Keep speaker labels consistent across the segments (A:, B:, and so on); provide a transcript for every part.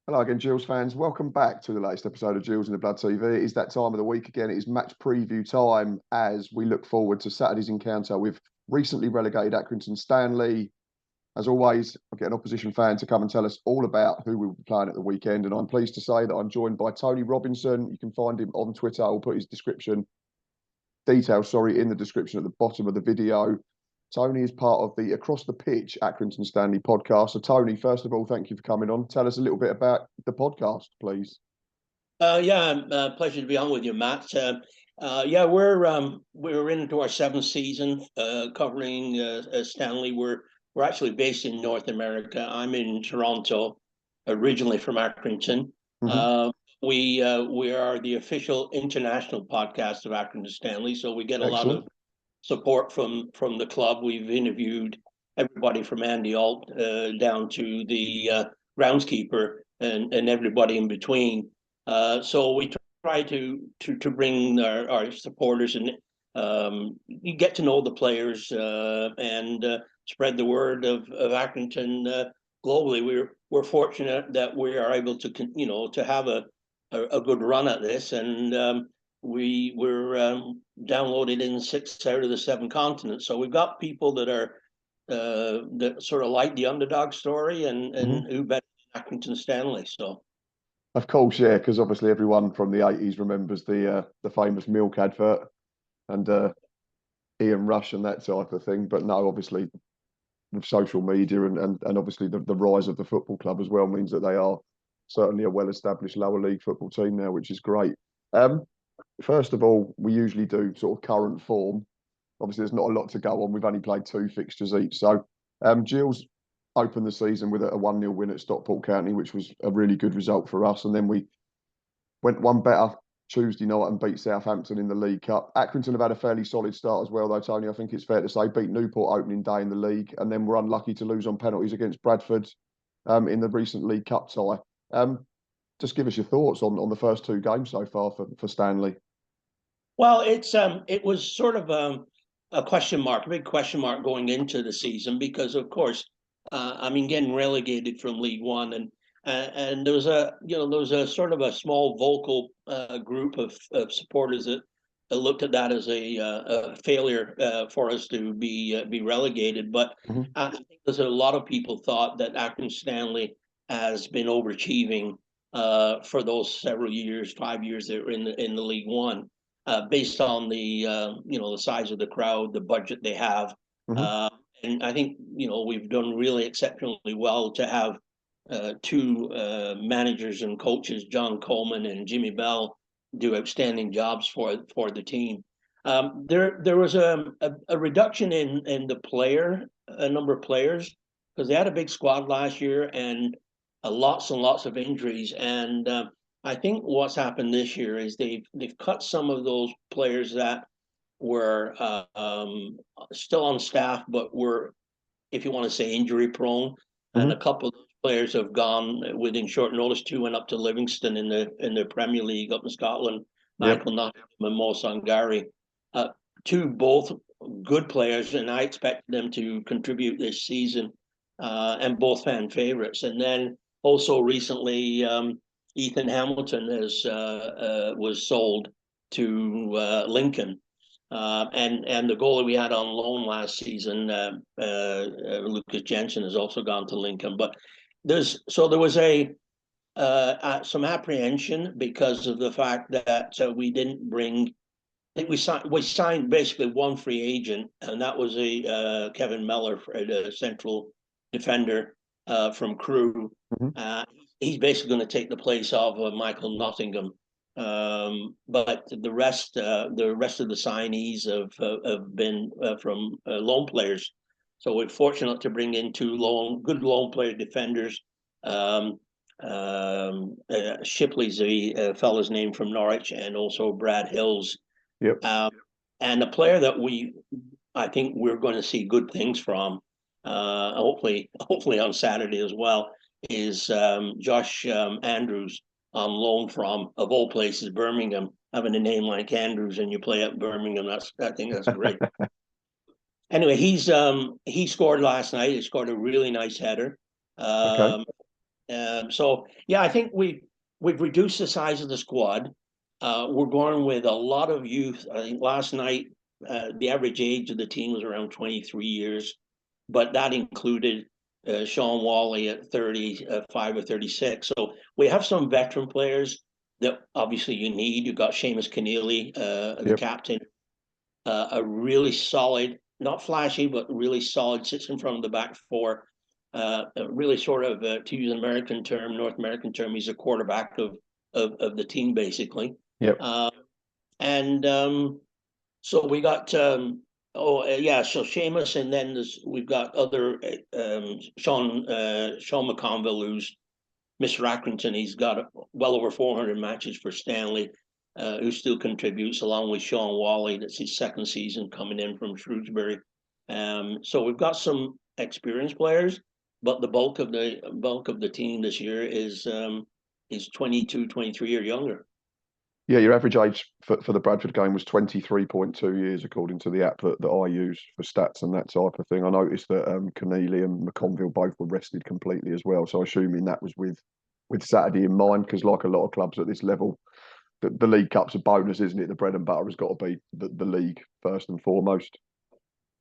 A: Hello again, Gills fans. Welcome back to the latest episode of Gills in the Blood TV. It is that time of the week again. It is match preview time as we look forward to Saturday's encounter with recently relegated Accrington Stanley. As always, I get an opposition fan to come and tell us all about who we will be playing at the weekend. And I'm pleased to say that I'm joined by Tony Robinson. You can find him on Twitter. I'll put his details in the description at the bottom of the video. Tony is part of the Across the Pitch Accrington Stanley podcast. So, Tony, first of all, thank you for coming on. Tell us a little bit about the podcast, please.
B: Pleasure to be on with you, Matt. We're into our seventh season covering Stanley. We're actually based in North America. I'm in Toronto, originally from Accrington. Mm-hmm. We are the official international podcast of Accrington Stanley, so we get a lot of support from the club. We've interviewed everybody from Andy Alt down to the groundskeeper and everybody in between. So we try to bring our supporters and you get to know the players and spread the word of Accrington globally. We're fortunate that we are able to have a good run at this, and we're downloaded in 6 out of the 7 continents. So we've got people that are that sort of like the underdog story and who better than Accrington Stanley. So.
A: Of course, yeah, because obviously everyone from the 80s remembers the famous milk advert and Ian Rush and that type of thing. But no, obviously with social media and obviously the rise of the football club as well means that they are certainly a well-established lower league football team now, which is great. First of all, we usually do sort of current form. Obviously, there's not a lot to go on. We've only played 2 fixtures each. So, Gills opened the season with a 1-0 win at Stockport County, which was a really good result for us. And then we went one better Tuesday night and beat Southampton in the League Cup. Accrington have had a fairly solid start as well, though, Tony. I think it's fair to say beat Newport opening day in the league, and then we're unlucky to lose on penalties against Bradford in the recent League Cup tie. Just give us your thoughts on the first 2 games so far for Stanley.
B: Well, it was sort of a question mark, a big question mark going into the season because, of course, getting relegated from League One, and there was a sort of a small vocal group of supporters that looked at that as a failure for us to be relegated. But I think there's a lot of people thought that Accrington Stanley has been overachieving for those several years, 5 years that were in the League One, based on the the size of the crowd, the budget they have. And I think, we've done really exceptionally well to have 2 managers and coaches, John Coleman and Jimmy Bell, do outstanding jobs for the team. There was a reduction in the number of players, because they had a big squad last year and lots and lots of injuries. And I think what's happened this year is they've cut some of those players that were still on staff, but were, if you want to say, injury prone. And a couple of players have gone within short notice. 2 went up to Livingston in the Premier League up in Scotland. Michael Nottingham and Mo Sangari. 2 both good players, and I expect them to contribute this season, and both fan favourites. And then also recently, Ethan Hamilton was sold to Lincoln. And the goalie we had on loan last season, Lucas Jensen, has also gone to Lincoln. But there was some apprehension because of the fact that we didn't bring. I think we signed basically 1 free agent, and that was Kevin Meller, the central defender from Crewe. He's basically going to take the place of Michael Nottingham. But the rest of the signees have been from loan players. So we're fortunate to bring in 2 good loan player defenders. Shipley's a fella's name from Norwich, and also Brad Hills. And a player that I think we're going to see good things from, hopefully on Saturday as well, is Josh Andrews, on loan from, of all places, Birmingham. Having a name like Andrews and you play at Birmingham, I think that's great. Anyway, he scored last night. He scored a really nice header. So yeah, I think we've reduced the size of the squad. We're going with a lot of youth. I think last night the average age of the team was around 23 years, but that included Sean Wally at 35 or 36. So we have some veteran players that obviously you need. You've got Seamus Keneally, the
A: Yep.
B: captain, a really solid, not flashy, but really solid, sits in front of the back four. Really sort of, to use an American term, North American term, he's a quarterback of the team, basically.
A: Yep.
B: And so we got, so Seamus, and then we've got other, Sean McConville, who's Mr. Accrington. He's got well over 400 matches for Stanley, who still contributes, along with Sean Wally. That's his second season coming in from Shrewsbury. So we've got some experienced players, but the bulk of the team this year is 22, 23 or younger.
A: Yeah, your average age for the Bradford game was 23.2 years, according to the app that I use for stats and that type of thing. I noticed that Keneally and McConville both were rested completely as well. So assuming that was with Saturday in mind, because like a lot of clubs at this level, the League Cup's a bonus, isn't it? The bread and butter has got to be the league first and foremost.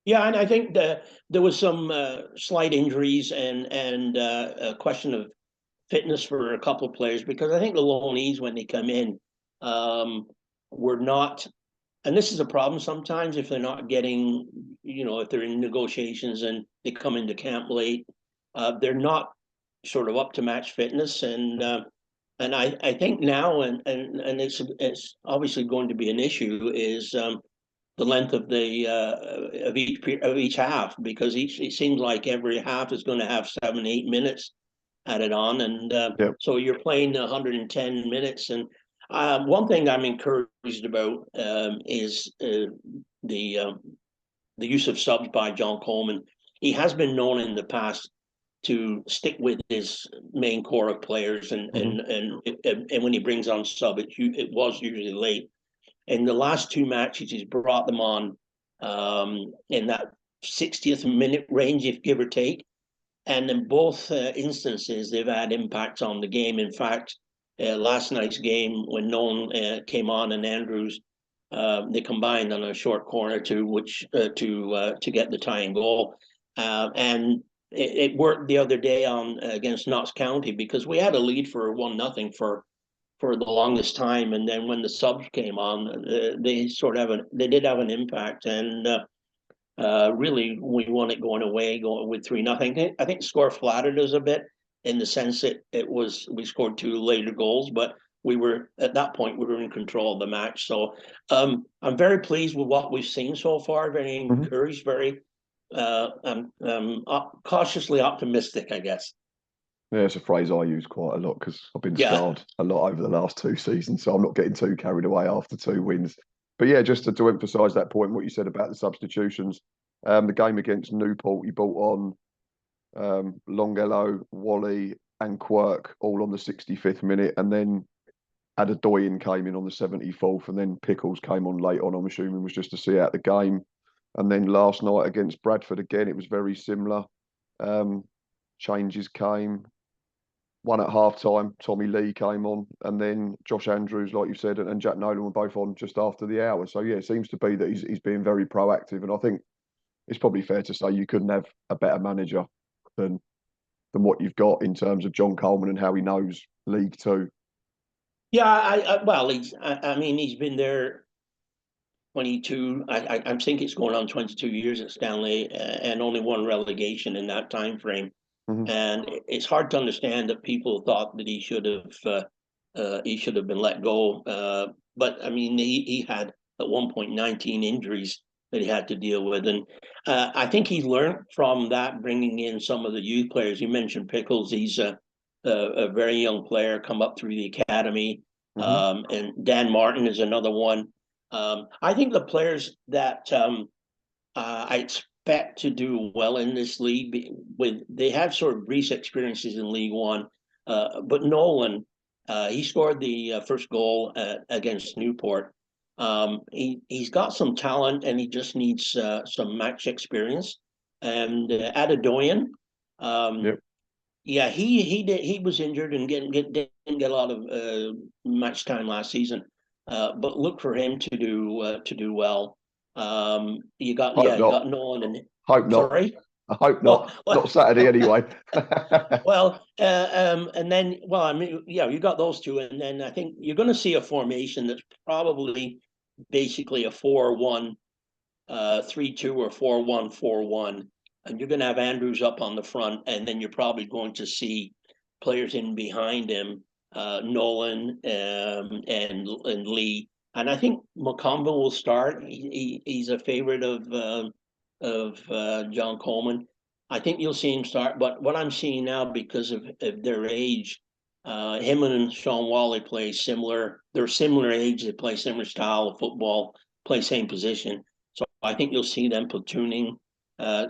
B: Yeah, and I think there was some slight injuries and a question of fitness for a couple of players, because I think the loanees, when they come in, were not, and this is a problem sometimes if they're not getting, if they're in negotiations and they come into camp late, they're not sort of up to match fitness. And I think now, and it's obviously going to be an issue, is the length of each half, because it seems like every half is going to have 7-8 minutes added on, and
A: Yep.
B: so you're playing 110 minutes. And one thing I'm encouraged about is the use of subs by John Coleman. He has been known in the past to stick with his main core of players, and when he brings on sub, it was usually late. In the last two matches, he's brought them on in that 60th minute range, if give or take. And in both instances, they've had impacts on the game. In fact, last night's game, when Nolan came on and Andrews, they combined on a short corner to get the tying goal. And it worked the other day against Notts County, because we had a lead for 1-0 for the longest time, and then when the subs came on, they did have an impact, and really we won it going with 3-0. I think the score flattered us a bit, in the sense that we scored two later goals, but at that point we were in control of the match. So I'm very pleased with what we've seen so far. Very encouraged. Very I'm cautiously optimistic, I guess.
A: Yeah, it's a phrase I use quite a lot because I've been scarred a lot over the last two seasons, so I'm not getting too carried away after two wins. But yeah, just to emphasise that point, what you said about the substitutions, the game against Newport, you brought on Longelo, Wally and Quirk all on the 65th minute, and then Adedoyin came in on the 74th, and then Pickles came on late on, I'm assuming was just to see out the game. And then last night against Bradford, again, it was very similar. Changes came. One at half time, Tommy Lee came on, and then Josh Andrews, like you said, and Jack Nolan were both on just after the hour. So yeah, it seems to be that he's being very proactive, and I think it's probably fair to say you couldn't have a better manager than what you've got in terms of John Coleman and how he knows League Two.
B: Yeah, he's been there 22. I think it's going on 22 years at Stanley, and only one relegation in that time frame. And it's hard to understand that people thought that he should have been let go. But I mean, he had at one point 19 injuries that he had to deal with, and I think he learned from that, bringing in some of the youth players. You mentioned Pickles; he's a very young player, come up through the academy, and Dan Martin is another one. I think the players that I expect to do well in this league, they have sort of brief experiences in League One, but Nolan, he scored the first goal against Newport. He's got some talent, and he just needs some match experience. And Adedoyin, Yeah, he was injured and didn't get a lot of match time last season. But look for him to do well.
A: Hope
B: You
A: not.
B: got Nolan and
A: Hope not.
B: sorry.
A: I hope
B: Well,
A: not. Not Saturday anyway.
B: and then I mean, yeah, you got those two, and then I think you're going to see a formation that's probably basically a 4-1, 3-2 or 4-1-4-1, and you're going to have Andrews up on the front, and then you're probably going to see players in behind him, Nolan and Lee, and I think McConville will start. He's a favorite of John Coleman. I think you'll see him start, but what I'm seeing now because of their age, him and Sean Wally play similar. They're similar age. They play similar style of football, play same position. So I think you'll see them platooning.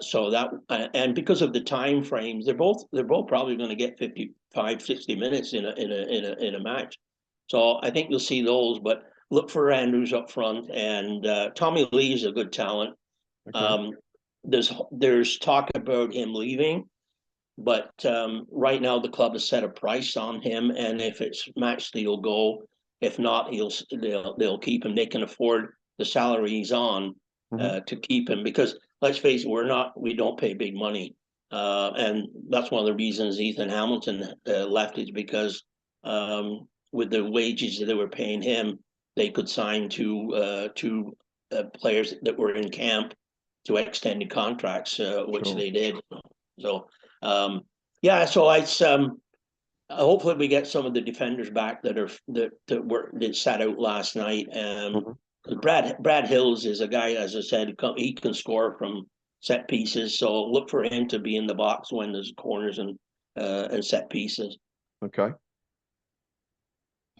B: So that and because of the time frames, they're both probably going to get 55, 60 minutes in a match. So I think you'll see those, but look for Andrews up front, and Tommy Lee is a good talent.
A: Okay.
B: There's talk about him leaving, but right now the club has set a price on him, and if it's matched, he'll go. If not, they'll keep him. They can afford the salary he's on to keep him, because let's face it, we don't pay big money, and that's one of the reasons Ethan Hamilton left, is because with the wages that they were paying him, they could sign two players that were in camp to extended contracts, which they did. So yeah, so it's hopefully we get some of the defenders back that sat out last night. Brad Hills is a guy, as I said, he can score from set pieces. So look for him to be in the box when there's corners and set pieces.
A: Okay.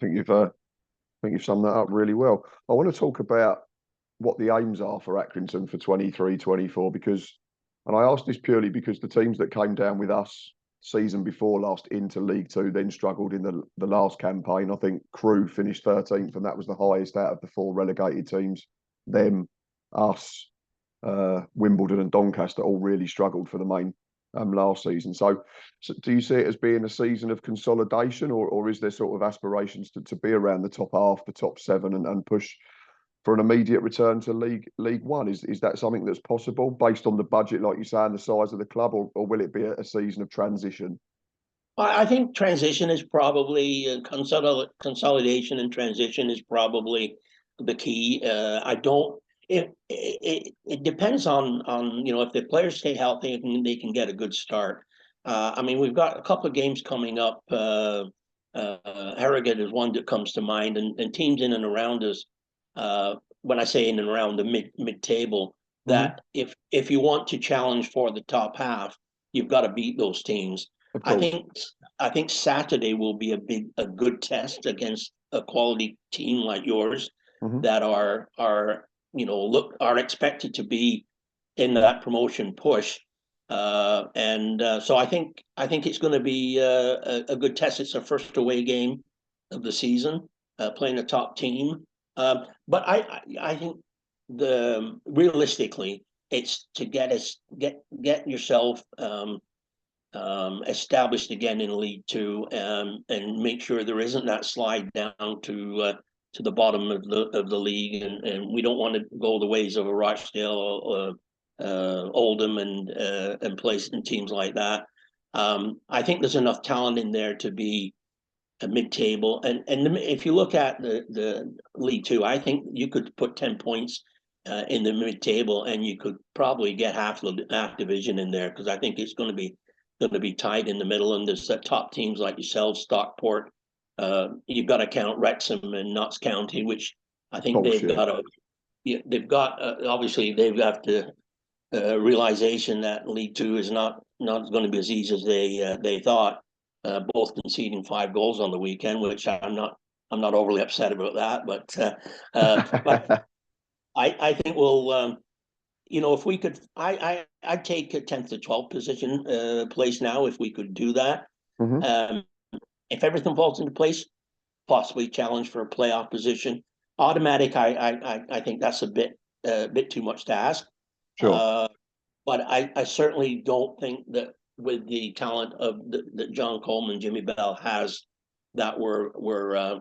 A: I think you've summed that up really well. I want to talk about what the aims are for Accrington for 23-24, because, and I ask this purely because the teams that came down with us season before last into League Two then struggled in the last campaign. I think Crewe finished 13th, and that was the highest out of the four relegated teams. Them, us, Wimbledon and Doncaster all really struggled for the main last season. So do you see it as being a season of consolidation, or is there sort of aspirations to be around the top half, the top seven, and push for an immediate return to League One? Is that something that's possible based on the budget, like you say, and the size of the club, or will it be a season of transition?
B: I think transition is probably consolidation, and transition is probably the key. I don't. It depends on if the players stay healthy, they can get a good start. I mean, we've got a couple of games coming up. Harrogate is one that comes to mind, and teams in and around us. When I say in and around the mid table, that if you want to challenge for the top half, you've got to beat those teams.
A: Of
B: I
A: course.
B: think Saturday will be a good test against a quality team like yours that are expected to be in that promotion push. So I think it's going to be a good test. It's our first away game of the season, playing a top team. But I think realistically, it's to get yourself established again in League Two, and make sure there isn't that slide down to the bottom of the league, and we don't want to go the ways of a Rochdale, Oldham, and place and teams like that. I think there's enough talent in there to be a mid-table, and if you look at the League Two, I think you could put 10 points in the mid-table, and you could probably get half division in there, because I think it's going to be tight in the middle, and there's top teams like yourselves, Stockport. You've got to count Wrexham and Notts County, which I think they've got obviously they've got the realization that League Two is not going to be as easy as they thought. Both conceding 5 goals on the weekend, which I'm not overly upset about that, but I think we'll. If we could, I'd take a 10th to 12th position place now if we could do that. If everything falls into place, possibly challenge for a playoff position. Automatic, I think that's a bit too much to ask.
A: Sure.
B: But I certainly don't think that the talent of that John Coleman, Jimmy Bell has, that we're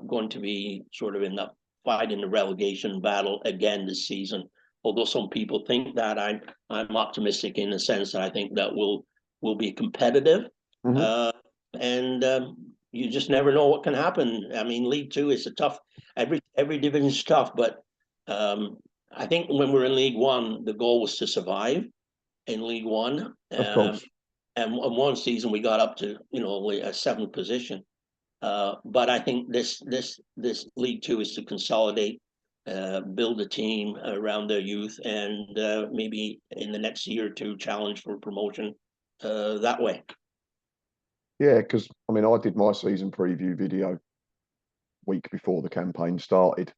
B: going to be sort of in the fight in the relegation battle again this season. Although some people think that, I'm optimistic in the sense that I think that we'll be competitive, and you just never know what can happen. I mean, League Two is a tough. Every division is tough, but I think when we're in League One, the goal was to survive in League One.
A: Of course.
B: And one season we got up to a seventh position. But I think this League Two is to consolidate, build a team around their youth, and maybe in the next year or two challenge for promotion that way.
A: Yeah, because I mean, I did my season preview video week before the campaign started.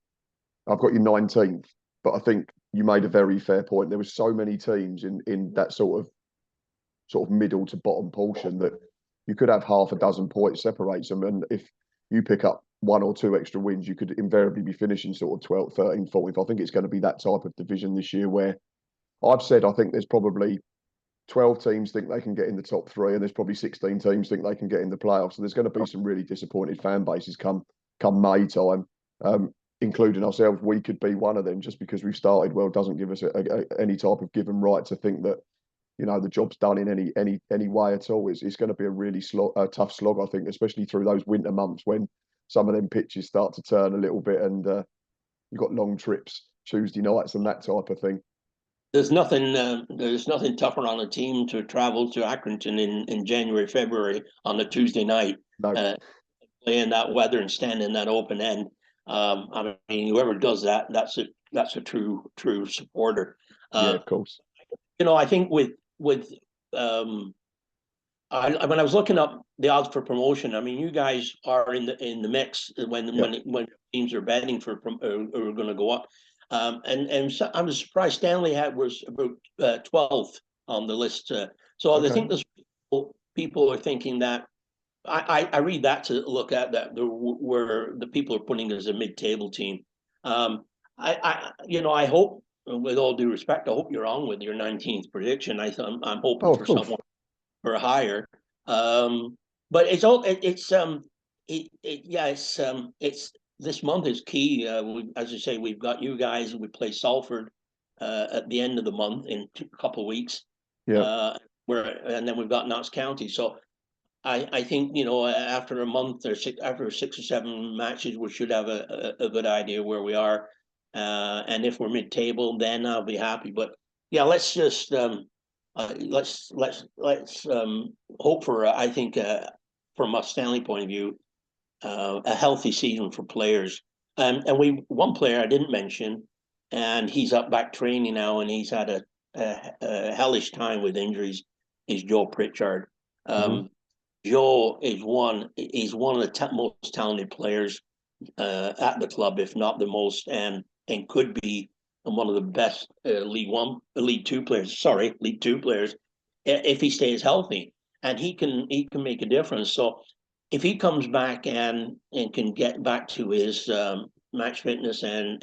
A: I've got you 19th, but I think you made a very fair point. There were so many teams in that sort of middle to bottom portion that you could have half a dozen points separates them, and if you pick up one or two extra wins, you could invariably be finishing sort of 12th, 13th, 14th. I think it's going to be that type of division this year where I've said I think there's probably 12 teams think they can get in the top three, and there's probably 16 teams think they can get in the playoffs. So there's going to be some really disappointed fan bases come May time, including ourselves. We could be one of them. Just because we've started well doesn't give us any type of given right to think that the job's done in any way at all. It's going to be a really tough slog, I think, especially through those winter months when some of them pitches start to turn a little bit, and you've got long trips Tuesday nights and that type of thing.
B: There's nothing tougher on a team to travel to Accrington in January, February on a Tuesday night,
A: No.
B: Play in that weather and stand in that open end. I mean, whoever does that, that's a true supporter.
A: Yeah, of course.
B: I think when I was looking up the odds for promotion, I mean, you guys are in the mix when teams are betting for are going to go up. And so I was surprised Stanley was about 12th on the list. So okay. I think there's people are thinking that I read that to look at that where the people are putting as a mid-table team. I hope, with all due respect, I hope you're wrong with your 19th prediction. I'm hoping for someone for higher. But it's this month is key. As you say, we've got you guys. We play Salford at the end of the month in a couple of weeks.
A: Yeah.
B: And then we've got Notts County. So I think after a month or after 6 or 7 matches, we should have a good idea where we are. And if we're mid-table, then I'll be happy. But yeah, let's just let's hope for I think from a Stanley point of view, a healthy season for players. And one player I didn't mention, and he's back training now, and he's had a hellish time with injuries, is Joe Pritchard. Joe is one of the most talented players at the club, if not the most, and could be one of the best League Two players if he stays healthy, and he can make a difference. So if he comes back and can get back to his match fitness and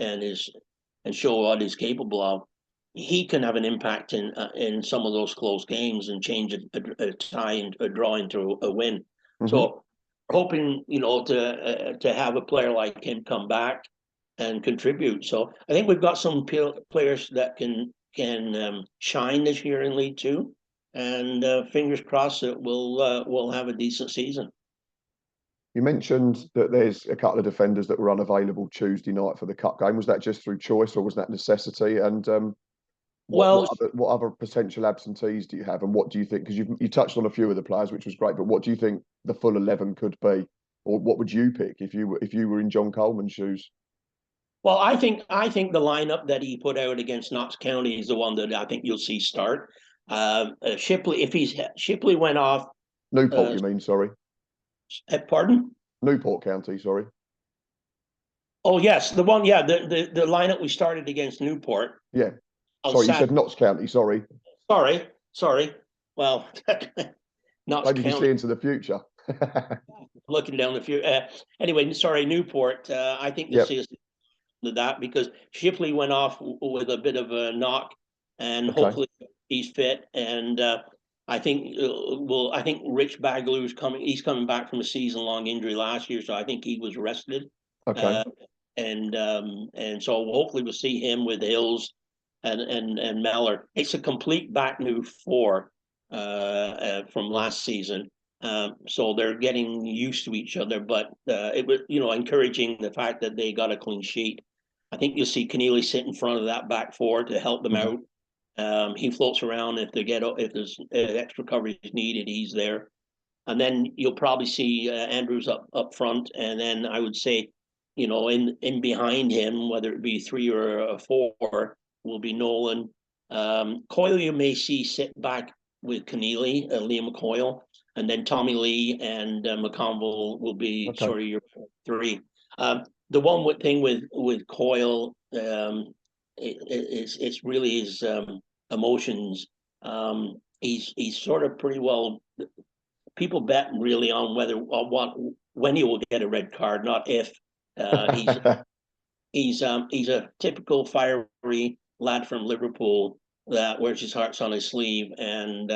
B: show what he's capable of, he can have an impact in some of those close games and change a tie and a draw into a win. So hoping to have a player like him come back and contribute. So I think we've got some players that can shine this year in League Two, and fingers crossed that we'll have a decent season.
A: You mentioned that there's a couple of defenders that were unavailable Tuesday night for the cup game. Was that just through choice, or was that necessity? And what other potential absentees do you have, and what do you think? Because you touched on a few of the players, which was great, but what do you think the full 11 could be, or what would you pick if you were in John Coleman's shoes?
B: Well, I think the lineup that he put out against Notts County is the one that I think you'll see start. Shipley, Shipley went off.
A: Newport, you mean? Sorry.
B: Pardon?
A: Newport County, sorry.
B: Oh yes, the one. Yeah, the lineup we started against Newport.
A: Yeah. Sorry, you said Notts County. Sorry.
B: Sorry. Well, Notts
A: Maybe you see into the future.
B: Looking down the future. Anyway, sorry, Newport. I think you'll see us to that because Shipley went off with a bit of a knock, and hopefully he's fit. And I think I think Rich Bagley's coming. He's coming back from a season-long injury last year, so I think he was rested.
A: Okay.
B: Uh, and so hopefully we'll see him with Hills and Mellor. It's a complete back new four from last season. So they're getting used to each other, but it was encouraging the fact that they got a clean sheet. I think you'll see Keneally sit in front of that back four to help them
A: Mhm.
B: out. He floats around if there's extra coverage needed, he's there. And then you'll probably see Andrews up front, and then I would say, in behind him, whether it be three or a four, will be Nolan. Coyle you may see sit back with Keneally, Liam McCoyle, and then Tommy Lee and McConville will be
A: Okay.
B: sort of your three. The one thing with Coyle, it's really his emotions. He's sort of pretty well. People bet really on whether when he will get a red card, not if. Uh, he's he's a typical fiery lad from Liverpool that wears his hearts on his sleeve, and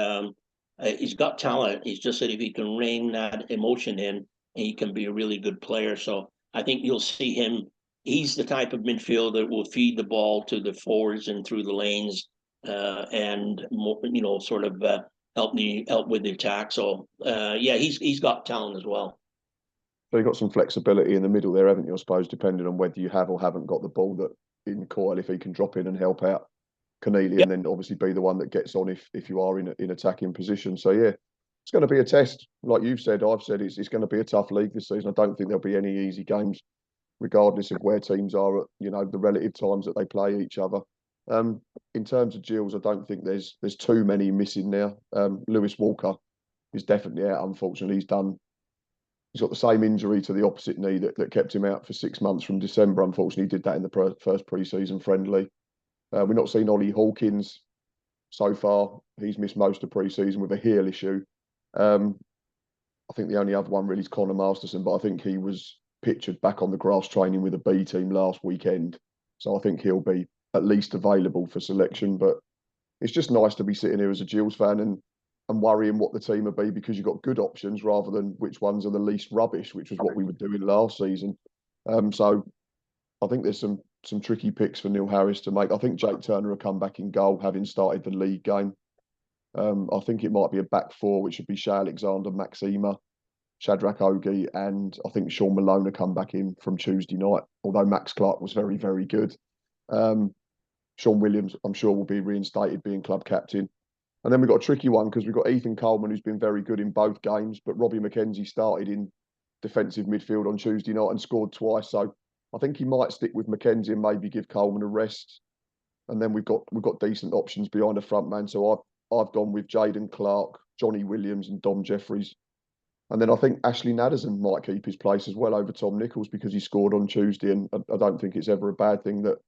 B: he's got talent. He's just that if he can rein that emotion in, he can be a really good player. So I think you'll see him. He's the type of midfielder that will feed the ball to the forwards and through the lanes, and sort of help with the attack. So yeah, he's got talent as well.
A: So you've got some flexibility in the middle there, haven't you? I suppose, depending on whether you have or haven't got the ball that in Coyle, if he can drop in and help out Keneally,
B: Yeah,
A: and then obviously be the one that gets on if you are in attacking position. So yeah, it's going to be a test. Like you've said, I've said it's going to be a tough league this season. I don't think there'll be any easy games, regardless of where teams are at, the relative times that they play each other. In terms of Gills, I don't think there's too many missing now. Lewis Walker is definitely out. Unfortunately, he's got the same injury to the opposite knee that kept him out for 6 months from December. Unfortunately, he did that in the first pre-season friendly. We've not seen Ollie Hawkins so far. He's missed most of pre-season with a heel issue. Um, I think the only other one really is Connor Masterson, but I think he was pictured back on the grass training with the B team last weekend. So I think he'll be at least available for selection. But it's just nice to be sitting here as a Gills fan and worrying what the team will be, because you've got good options rather than which ones are the least rubbish, which was what we were doing last season. So I think there's some tricky picks for Neil Harris to make. I think Jake Turner will come back in goal, having started the league game. I think it might be a back four, which would be Shea Alexander, Maxima, Shadrach Ogie, and I think Sean Malone will come back in from Tuesday night, although Max Clark was very, very good. Um, Sean Williams, I'm sure, will be reinstated being club captain. And then we've got a tricky one because we've got Ethan Coleman, who's been very good in both games, but Robbie McKenzie started in defensive midfield on Tuesday night and scored twice. So I think he might stick with McKenzie and maybe give Coleman a rest. And then we've got decent options behind the front man. So I've gone with Jaden Clark, Johnny Williams, and Dom Jeffries. And then I think Ashley Naderson might keep his place as well over Tom Nichols because he scored on Tuesday. And I don't think it's ever a bad thing that,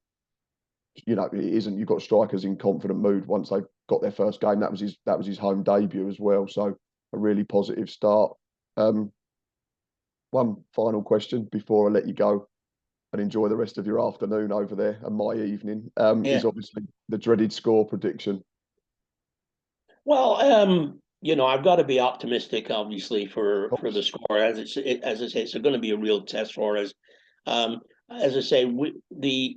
A: it isn't. You've got strikers in confident mood once they've got their first game. That was his home debut as well. So a really positive start. One final question before I let you go and enjoy the rest of your afternoon over there and my evening,
B: yeah.
A: is obviously the dreaded score prediction.
B: Well, I've got to be optimistic, obviously,
A: Of
B: for the
A: course.
B: score. As I say, it's going to be a real test for us. As I say, the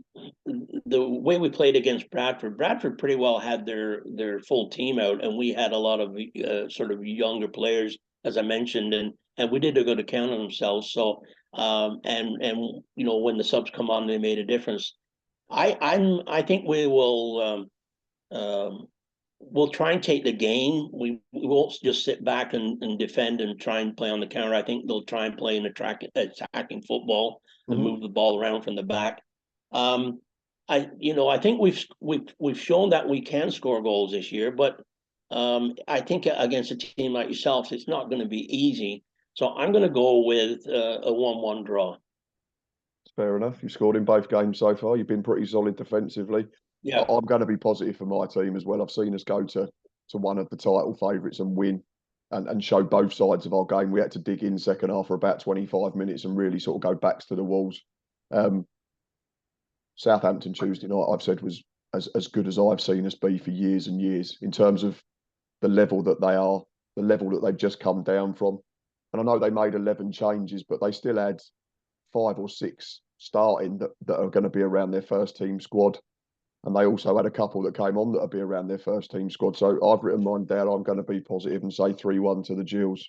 B: way we played against Bradford, Bradford pretty well had their full team out, and we had a lot of sort of younger players, as I mentioned, and we did a good account of themselves. So, when the subs come on, they made a difference. I think we will. We'll try and take the game. We won't just sit back and defend and try and play on the counter. I think they'll try and play an attacking football and
A: Mm-hmm.
B: move the ball around from the back. Um, I think we've shown that we can score goals this year, but I think against a team like yourselves, it's not going to be easy. So I'm going to go with a 1-1 draw.
A: Fair enough. You've scored in both games so far. You've been pretty solid defensively.
B: Yeah.
A: I'm going to be positive for my team as well. I've seen us go to one of the title favourites and win and show both sides of our game. We had to dig in second half for about 25 minutes and really sort of go backs to the walls. Um, Southampton Tuesday night, I've said, was as good as I've seen us be for years and years in terms of the level that they are, the level that they've just come down from. And I know they made 11 changes, but they still had 5 or 6 starting that are going to be around their first team squad. And they also had a couple that came on that'll be around their first team squad. So I've written mine down. I'm going to be positive and say 3-1 to the Gills.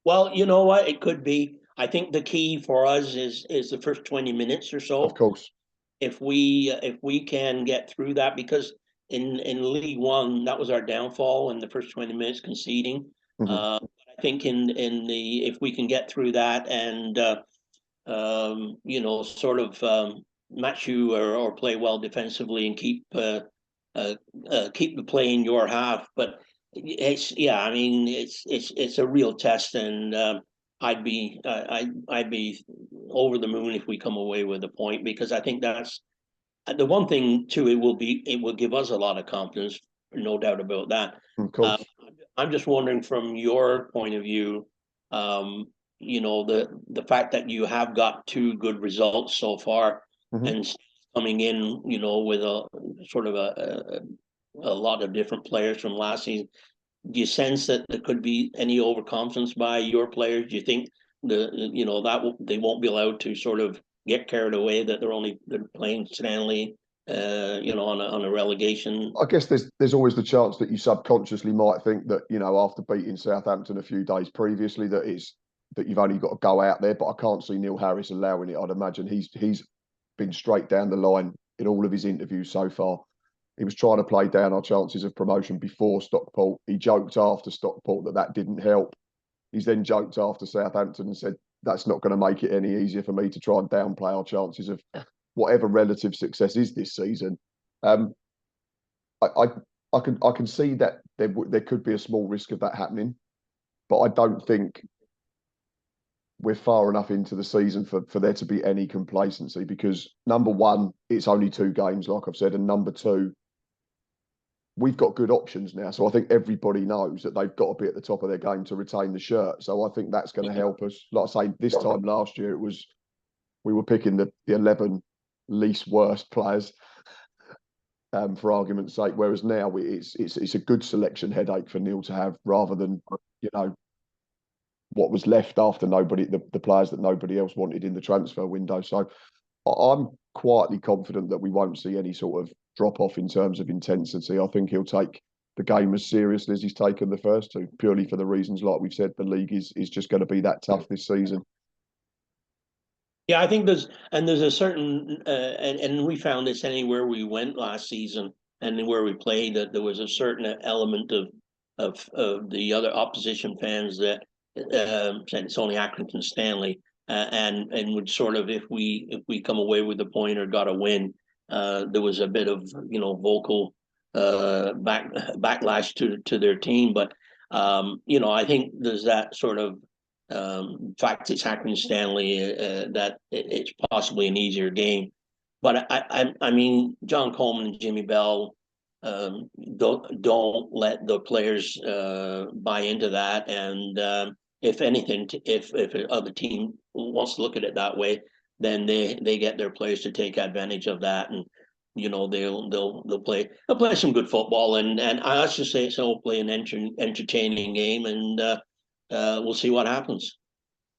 B: Well, you know what? It could be. I think the key for us is the first 20 minutes or so.
A: Of course.
B: If we can get through that, because in League One that was our downfall in the first 20 minutes conceding.
A: Mm-hmm.
B: I think in the if we can get through that and sort of match you or play well defensively and keep the play in your half. But I mean, it's a real test, and I'd be over the moon if we come away with a point, because I think that's the one thing too. It will give us a lot of confidence, no doubt about that.
A: Of course.
B: I'm just wondering from your point of view, the fact that you have got 2 good results so far,
A: Mm-hmm.
B: and coming in, with a sort of a lot of different players from last season. Do you sense that there could be any overconfidence by your players? Do you think they won't be allowed to sort of get carried away that they're playing Stanley, on a relegation?
A: I guess there's always the chance that you subconsciously might think that, after beating Southampton a few days previously, that you've only got to go out there. But I can't see Neil Harris allowing it. I'd imagine he's been straight down the line in all of his interviews so far. He was trying to play down our chances of promotion before Stockport. He joked after Stockport that didn't help. He's then joked after Southampton and said, that's not going to make it any easier for me to try and downplay our chances of whatever relative success is this season. I can see that there could be a small risk of that happening, but I don't think we're far enough into the season for there to be any complacency, because number one, it's only 2 games, like I've said, and number 2, we've got good options now. So I think everybody knows that they've got to be at the top of their game to retain the shirt. So I think that's going to help us. Like I say, this time last year, we were picking the 11 least worst players, for argument's sake, whereas now it's a good selection headache for Neil to have, rather than what was left after the players that nobody else wanted in the transfer window. So I'm quietly confident that we won't see any sort of drop off in terms of intensity. I think he'll take the game as seriously as he's taken the first 2, purely for the reasons, like we've said, the league is just going to be that tough this season.
B: Yeah, I think there's a certain and we found this anywhere we went last season and where we played, that there was a certain element of the other opposition fans that said it's only Accrington Stanley, and would sort of, if we come away with a point or got a win, there was a bit of vocal backlash to their team. But I think there's that sort of fact it's Accrington Stanley, that it's possibly an easier game. But I mean, John Coleman and Jimmy Bell, don't let the players buy into that. And if anything, if other team wants to look at it that way, then they get their players to take advantage of that, and they'll play some good football, and I let's just say it's hopefully an entertaining game, and we'll see what happens.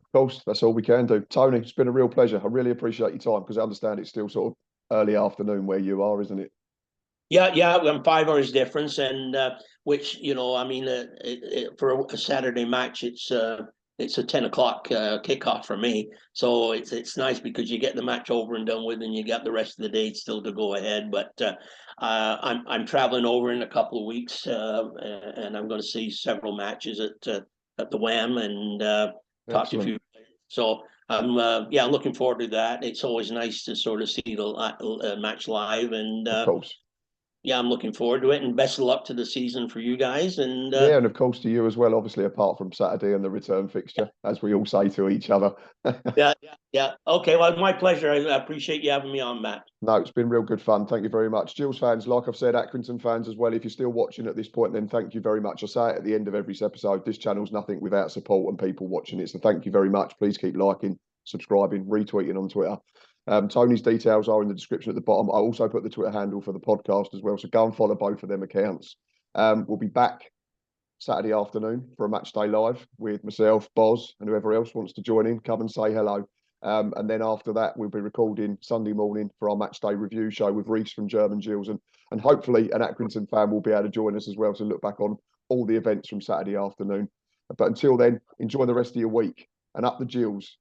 A: Of course, that's all we can do. Tony, it's been a real pleasure. I really appreciate your time, because I understand it's still sort of early afternoon where you are, isn't it?
B: Yeah, I'm 5 hours difference, and which I mean, for a Saturday match, it's a 10 o'clock kickoff for me. So it's nice because you get the match over and done with, and you got the rest of the day still to go ahead. But I'm traveling over in a couple of weeks, and I'm going to see several matches at the WAM, and talk to a few. So I'm looking forward to that. It's always nice to sort of see the match live, and
A: Of course.
B: yeah, I'm looking forward to it, and best of luck to the season for you guys. And
A: and of course to you as well, obviously, apart from Saturday and the return fixture, as we all say to each other.
B: yeah. Okay, well, my pleasure. I appreciate you having me on, Matt.
A: No, it's been real good fun. Thank you very much. Gills fans, like I've said, Accrington fans as well, if you're still watching at this point, then thank you very much. I say it at the end of every episode, this channel's nothing without support and people watching it. So thank you very much. Please keep liking, subscribing, retweeting on Twitter. Tony's details are in the description at the bottom. I also put the Twitter handle for the podcast as well. So go and follow both of them accounts. We'll be back Saturday afternoon for a match day live with myself, Boz, and whoever else wants to join in. Come and say hello. And then after that, we'll be recording Sunday morning for our match day review show with Reese from German Gills, and hopefully an Accrington fan will be able to join us as well to look back on all the events from Saturday afternoon. But until then, enjoy the rest of your week and up the Gills.